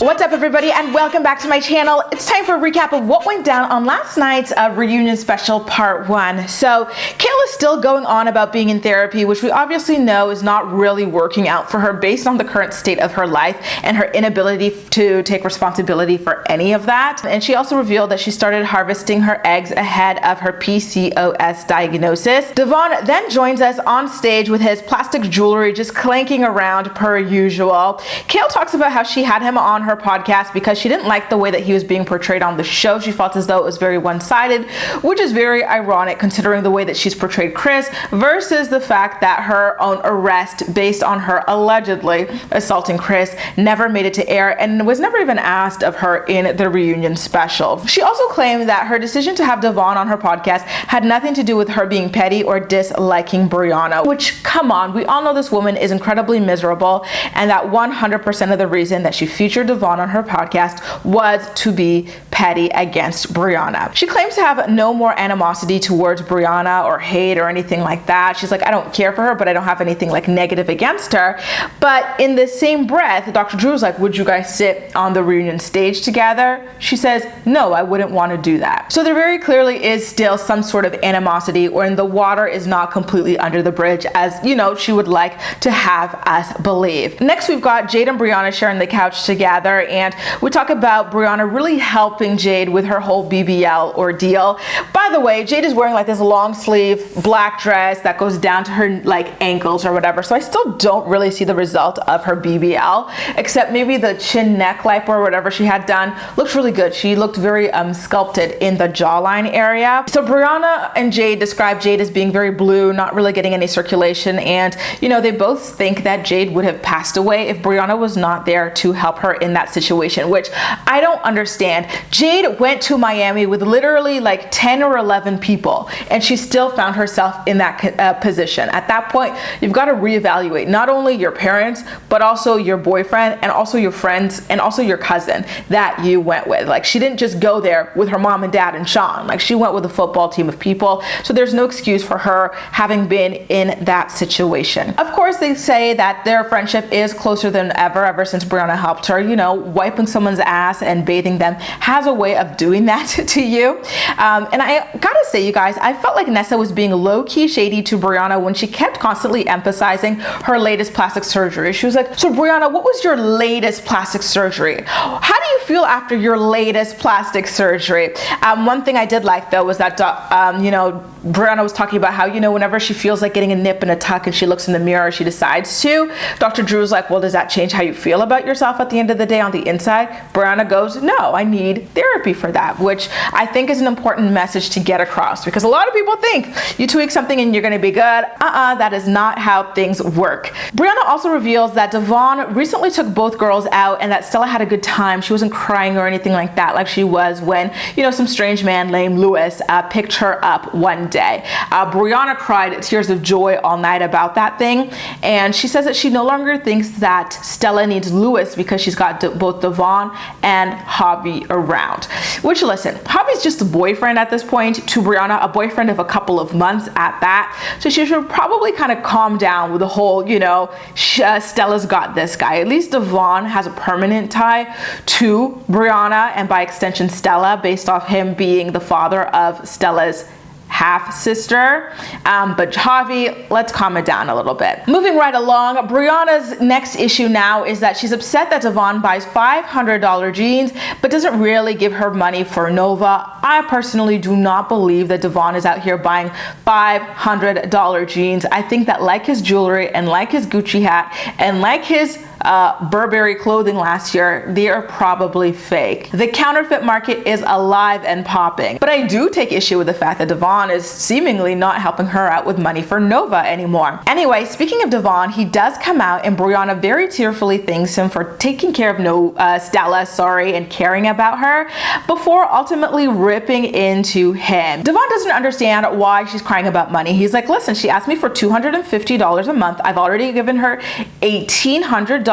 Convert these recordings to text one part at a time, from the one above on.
What's up, everybody, and welcome back to my channel. It's time for a recap of what went down on last night's reunion special part 1. So Kayla's still going on about being in therapy, which we obviously know is not really working out for her based on the current state of her life and her inability to take responsibility for any of that. And she also revealed that she started harvesting her eggs ahead of her PCOS diagnosis. Devon then joins us on stage with his plastic jewelry just clanking around per usual. Kayla talks about how she had him on her podcast because she didn't like the way that he was being portrayed on the show. She felt as though it was very one-sided, which is very ironic considering the way that she's portrayed Chris versus the fact that her own arrest based on her allegedly assaulting Chris never made it to air and was never even asked of her in the reunion special. She also claimed that her decision to have Devon on her podcast had nothing to do with her being petty or disliking Brianna, which, come on, we all know this woman is incredibly miserable and that 100% of the reason that she featured Devon on her podcast was to be petty against Brianna. She claims to have no more animosity towards Brianna or hate or anything like that. She's like, I don't care for her, but I don't have anything like negative against her. But in the same breath, Dr. Drew's like, would you guys sit on the reunion stage together? She says, no, I wouldn't want to do that. So there very clearly is still some sort of animosity, or in the water is not completely under the bridge, as you know, she would like to have us believe. Next, we've got Jade and Brianna sharing the couch together, and we talk about Brianna really helping Jade with her whole BBL ordeal. By the way, Jade is wearing like this long sleeve black dress that goes down to her like ankles or whatever, so I still don't really see the result of her BBL, except maybe the chin neck lipo or whatever she had done looks really good. She looked very sculpted in the jawline area. So Brianna and Jade describe Jade as being very blue, not really getting any circulation, and you know, they both think that Jade would have passed away if Brianna was not there to help her in that situation, which I don't understand. Jade went to Miami with literally like 10 or 11 people and she still found herself in that position. At that point, you've got to reevaluate not only your parents, but also your boyfriend and also your friends and also your cousin that you went with. Like, she didn't just go there with her mom and dad and Sean. Like, she went with a football team of people. So there's no excuse for her having been in that situation. Of course, they say that their friendship is closer than ever since Brianna helped her. You know, wiping someone's ass and bathing them has a way of doing that to you. And I gotta say, you guys, I felt like Nessa was being low-key shady to Brianna when she kept constantly emphasizing her latest plastic surgery. She was like, so Brianna, what was your latest plastic surgery? How do you feel after your latest plastic surgery? One thing I did like though was that, you know, Brianna was talking about how, you know, whenever she feels like getting a nip and a tuck and she looks in the mirror, she decides to. Dr. Drew's like, well, does that change how you feel about yourself at the end of the day on the inside? Brianna goes, no, I need therapy for that, which I think is an important message to get across, because a lot of people think you tweak something and you're going to be good. That is not how things work. Brianna also reveals that Devon recently took both girls out and that Stella had a good time. She wasn't crying or anything like that, like she was when, you know, some strange man named Lewis picked her up one day. Brianna cried tears of joy all night about that thing, and she says that she no longer thinks that Stella needs Lewis because she's got both Devon and Javi around. Which, listen, Javi's just a boyfriend at this point to Brianna, a boyfriend of a couple of months at that, so she should probably kind of calm down with the whole, you know, Stella's got this guy. At least Devon has a permanent tie to Brianna and by extension Stella, based off him being the father of Stella's half-sister. But Javi, let's calm it down a little bit. Moving right along, Brianna's next issue now is that she's upset that Devon buys $500 jeans but doesn't really give her money for Nova. I personally do not believe that Devon is out here buying $500 jeans. I think that, like his jewelry and like his Gucci hat and like his Burberry clothing last year, they are probably fake. The counterfeit market is alive and popping. But I do take issue with the fact that Devon is seemingly not helping her out with money for Nova anymore. Anyway, speaking of Devon, he does come out and Brianna very tearfully thanks him for taking care of Stella, and caring about her before ultimately ripping into him. Devon doesn't understand why she's crying about money. He's like, listen, she asked me for $250 a month. I've already given her $1,800,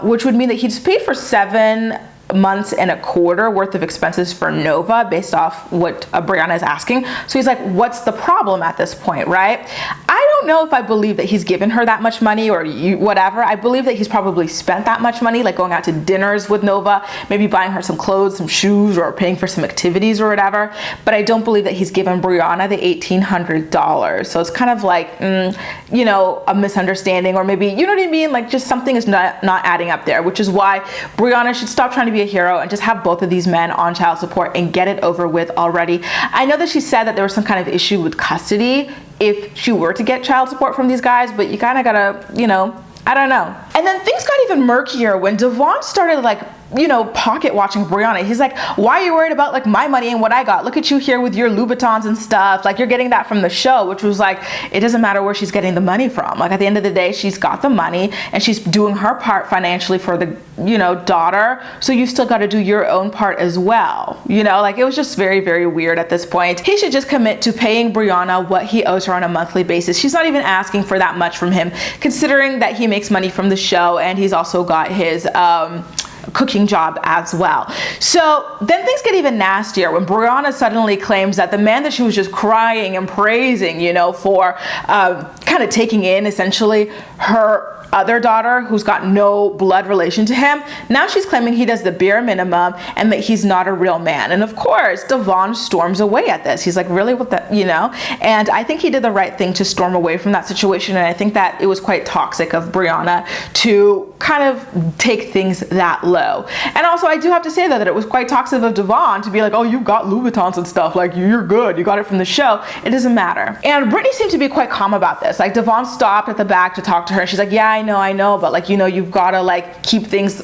which would mean that he's paid for 7 months and a quarter worth of expenses for Nova based off what Brianna is asking. So he's like, what's the problem at this point, right? I don't know if I believe that he's given her that much money or whatever. I believe that he's probably spent that much money, like going out to dinners with Nova, maybe buying her some clothes, some shoes, or paying for some activities or whatever. But I don't believe that he's given Brianna the $1,800. So it's kind of like, you know, a misunderstanding, or maybe, you know what I mean? Like just something is not adding up there, which is why Brianna should stop trying to be a hero and just have both of these men on child support and get it over with already. I know that she said that there was some kind of issue with custody if she were to get child support from these guys, but you kind of gotta, you know, I don't know. And then things got even murkier when Devon started like, you know, pocket watching Brianna. He's like, why are you worried about like my money and what I got? Look at you here with your Louboutins and stuff. Like you're getting that from the show, which was like, it doesn't matter where she's getting the money from. Like at the end of the day, she's got the money and she's doing her part financially for the, you know, daughter. So you still got to do your own part as well. You know, like it was just very, very weird at this point. He should just commit to paying Brianna what he owes her on a monthly basis. She's not even asking for that much from him, considering that he makes money from the show and he's also got his, cooking job as well. So then things get even nastier when Brianna suddenly claims that the man that she was just crying and praising, you know, for kind of taking in essentially her other daughter who's got no blood relation to him, now she's claiming he does the bare minimum and that he's not a real man. And of course, Devon storms away at this. He's like, really, what the, you know? And I think he did the right thing to storm away from that situation. And I think that it was quite toxic of Brianna to kind of take things that low. And also, I do have to say that it was quite toxic of Devon to be like, oh, you got Louboutins and stuff. Like, you're good. You got it from the show. It doesn't matter. And Brittany seemed to be quite calm about this. Like, Devon stopped at the back to talk to her. And she's like, yeah, I know, but like, you know, you've got to like keep things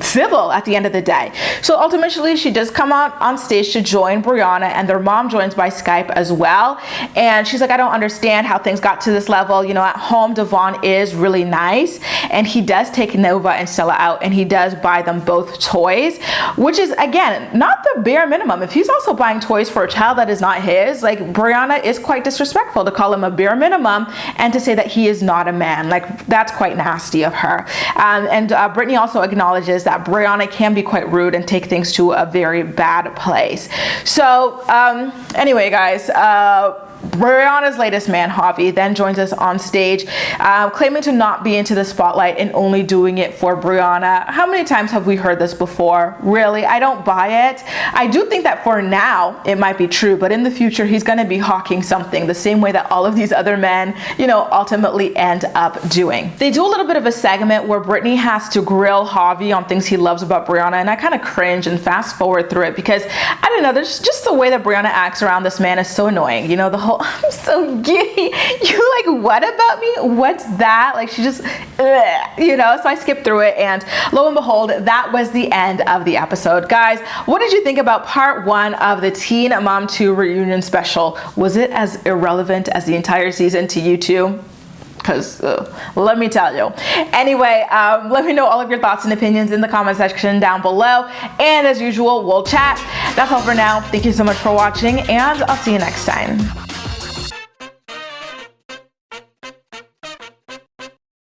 civil at the end of the day. So ultimately she does come out on stage to join Brianna, and their mom joins by Skype as well. And she's like, I don't understand how things got to this level. You know, at home Devon is really nice and he does take Nova and Stella out and he does buy them both toys, which is again not the bare minimum. If he's also buying toys for a child that is not his, like Brianna is quite disrespectful to call him a bare minimum and to say that he is not a man. Like that's quite nasty of her. And Brittany also acknowledges that Brianna can be quite rude and take things to a very bad place. So anyway, guys, Brianna's latest man, Javi, then joins us on stage, claiming to not be into the spotlight and only doing it for Brianna. How many times have we heard this before? Really? I don't buy it. I do think that for now it might be true, but in the future he's going to be hawking something the same way that all of these other men, you know, ultimately end up doing. They do a little bit of a segment where Brittany has to grill Javi on things he loves about Brianna, and I kind of cringe and fast forward through it because I don't know, there's just the way that Brianna acts around this man is so annoying. You know, the whole, I'm so gay. You like, what about me? What's that? Like she just, you know, so I skipped through it, and lo and behold, that was the end of the episode. Guys, what did you think about part 1 of the Teen Mom 2 reunion special? Was it as irrelevant as the entire season to you two? Because let me tell you. Anyway, let me know all of your thoughts and opinions in the comment section down below. And as usual, we'll chat. That's all for now. Thank you so much for watching, and I'll see you next time.